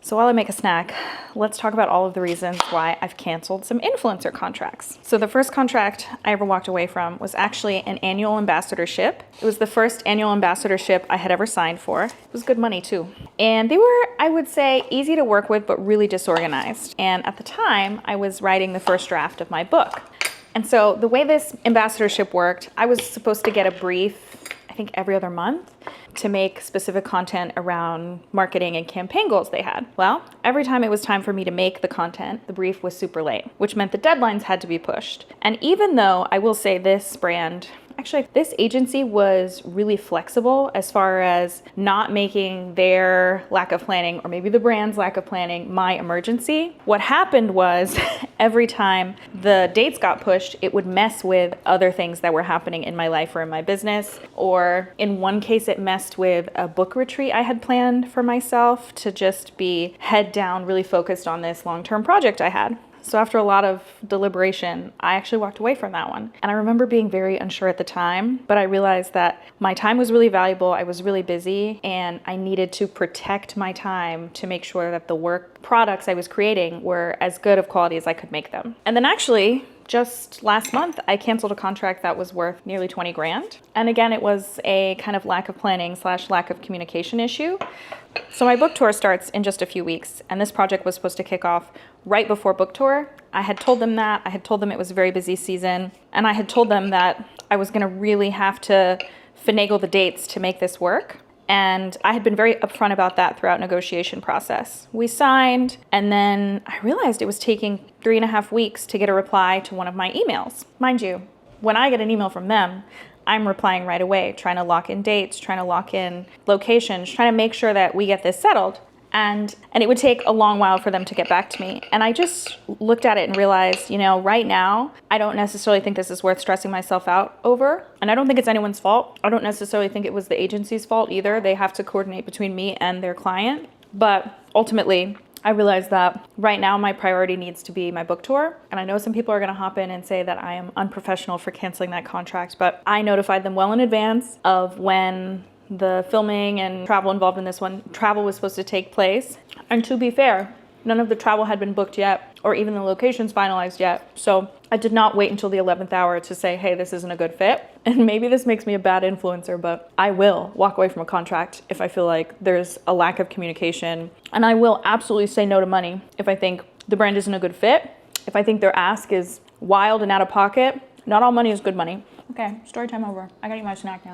So while I make a snack, let's talk about all of the reasons why I've canceled some influencer contracts. So the first contract I ever walked away from was actually an annual ambassadorship. It was the first annual ambassadorship I had ever signed for. It was good money too. And they were, I would say, easy to work with, but really disorganized. And at the time, I was writing the first draft of my book. And so the way this ambassadorship worked, I was supposed to get a brief, I think every other month, to make specific content around marketing and campaign goals they had. Well, every time it was time for me to make the content, the brief was super late, which meant the deadlines had to be pushed. And even though I will say this brand, actually, this agency was really flexible as far as not making their lack of planning, or maybe the brand's lack of planning, my emergency. What happened was every time the dates got pushed, it would mess with other things that were happening in my life or in my business. Or in one case, it messed with a book retreat I had planned for myself to just be head down, really focused on this long-term project I had. So after a lot of deliberation, I actually walked away from that one. And I remember being very unsure at the time, but I realized that my time was really valuable, I was really busy, and I needed to protect my time to make sure that the work products I was creating were as good of quality as I could make them. And then actually, just last month, I canceled a contract that was worth nearly 20 grand. And again, it was a kind of lack of planning / lack of communication issue. So my book tour starts in just a few weeks, and this project was supposed to kick off right before book tour. I had told them that. I had told them it was a very busy season, and I had told them that I was gonna really have to finagle the dates to make this work. And I had been very upfront about that throughout negotiation process. We signed, and then I realized it was taking 3.5 weeks to get a reply to one of my emails. Mind you, when I get an email from them, I'm replying right away, trying to lock in dates, trying to lock in locations, trying to make sure that we get this settled. And it would take a long while for them to get back to me. And I just looked at it and realized, right now, I don't necessarily think this is worth stressing myself out over. And I don't think it's anyone's fault. I don't necessarily think it was the agency's fault either. They have to coordinate between me and their client. But ultimately, I realized that right now my priority needs to be my book tour. And I know some people are gonna hop in and say that I am unprofessional for canceling that contract, but I notified them well in advance of when the filming and travel involved in this one, travel was supposed to take place. And to be fair, none of the travel had been booked yet, or even the locations finalized yet. So I did not wait until the 11th hour to say, hey, this isn't a good fit. And maybe this makes me a bad influencer, but I will walk away from a contract if I feel like there's a lack of communication. And I will absolutely say no to money if I think the brand isn't a good fit. If I think their ask is wild and out of pocket, not all money is good money. Okay, story time over. I gotta eat my snack now.